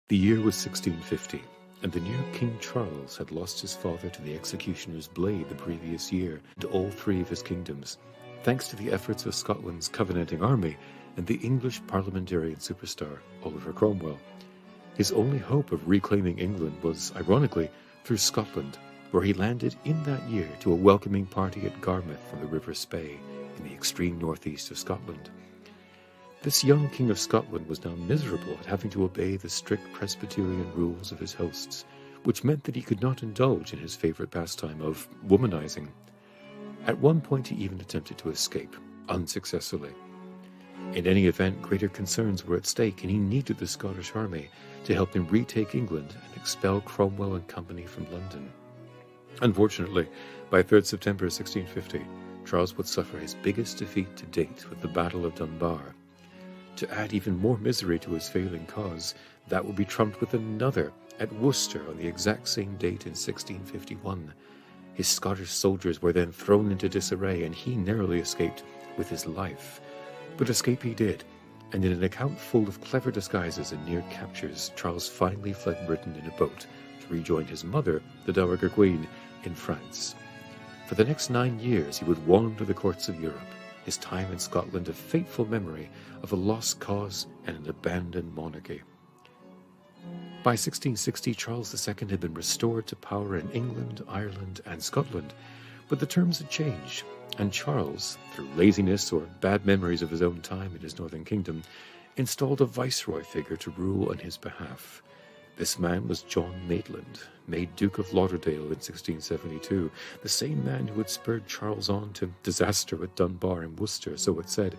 The year was 1650, and the new King Charles had lost his father to the executioner's blade the previous year and all three of his kingdoms, thanks to the efforts of Scotland's Covenanting army and the English parliamentarian superstar Oliver Cromwell. His only hope of reclaiming England was, ironically, through Scotland, where he landed in that year to a welcoming party at Garmouth on the River Spey, in the extreme northeast of Scotland. This young King of Scotland was now miserable at having to obey the strict Presbyterian rules of his hosts, which meant that he could not indulge in his favourite pastime of womanizing. At one point he even attempted to escape, unsuccessfully. In any event, greater concerns were at stake, and he needed the Scottish army to help him retake England and expel Cromwell and company from London. Unfortunately, by 3rd September 1650, Charles would suffer his biggest defeat to date with the Battle of Dunbar. To add even more misery to his failing cause, that would be trumped with another at Worcester on the exact same date in 1651. His Scottish soldiers were then thrown into disarray, and he narrowly escaped with his life. But escape he did, and in an account full of clever disguises and near captures, Charles finally fled Britain in a boat to rejoin his mother, the Dowager Queen, in France. For the next 9 years he would wander the courts of Europe, his time in Scotland a fateful memory of a lost cause and an abandoned monarchy. By 1660, Charles II had been restored to power in England, Ireland, and Scotland, but the terms had changed, and Charles, through laziness or bad memories of his own time in his northern kingdom, installed a viceroy figure to rule on his behalf. This man was John Maitland, made Duke of Lauderdale in 1672, the same man who had spurred Charles on to disaster at Dunbar and Worcester, so it said.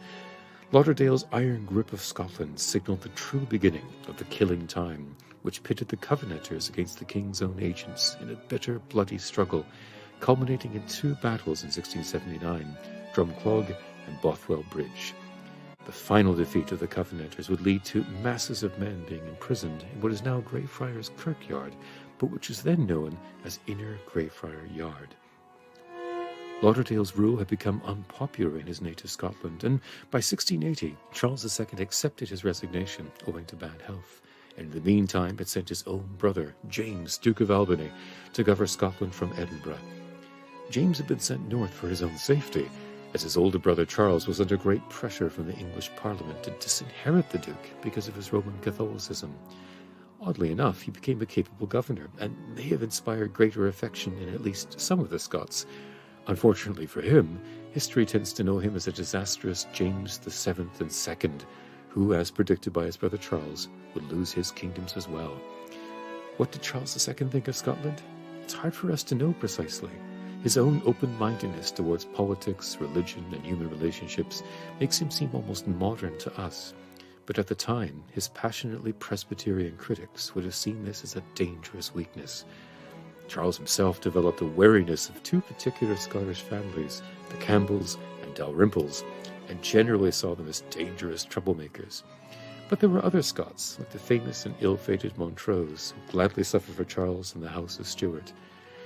Lauderdale's iron grip of Scotland signalled the true beginning of the killing time, which pitted the Covenanters against the king's own agents in a bitter, bloody struggle, culminating in 2 battles in 1679, Drumclog and Bothwell Bridge. The final defeat of the Covenanters would lead to masses of men being imprisoned in what is now Greyfriars Kirkyard, but which was then known as Inner Greyfriar Yard. Lauderdale's rule had become unpopular in his native Scotland, and by 1680, Charles II accepted his resignation owing to bad health, and in the meantime had sent his own brother, James, Duke of Albany, to govern Scotland from Edinburgh. James had been sent north for his own safety, as his older brother Charles was under great pressure from the English Parliament to disinherit the Duke because of his Roman Catholicism. Oddly enough, he became a capable governor, and may have inspired greater affection in at least some of the Scots. Unfortunately for him, history tends to know him as a disastrous James VII and II, who, as predicted by his brother Charles, would lose his kingdoms as well. What did Charles II think of Scotland? It's hard for us to know precisely. His own open-mindedness towards politics, religion, and human relationships makes him seem almost modern to us. But at the time, his passionately Presbyterian critics would have seen this as a dangerous weakness. Charles himself developed a wariness of 2 particular Scottish families, the Campbells and Dalrymples, and generally saw them as dangerous troublemakers. But there were other Scots, like the famous and ill-fated Montrose, who gladly suffered for Charles and the House of Stuart.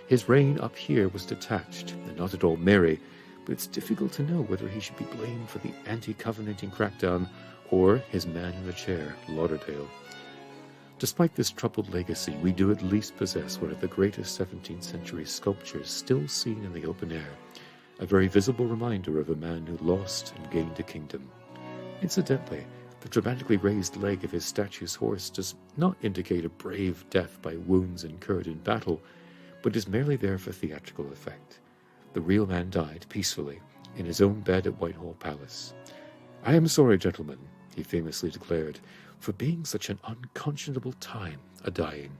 His reign up here was detached and not at all merry, but it's difficult to know whether he should be blamed for the anti-covenanting crackdown or his man in the chair, Lauderdale. Despite this troubled legacy, we do at least possess one of the greatest 17th century sculptures still seen in the open air, a very visible reminder of a man who lost and gained a kingdom. Incidentally, the dramatically raised leg of his statue's horse does not indicate a brave death by wounds incurred in battle, but is merely there for theatrical effect. The real man died peacefully in his own bed at Whitehall Palace. "I am sorry, gentlemen," he famously declared, "for being such an unconscionable time a-dying."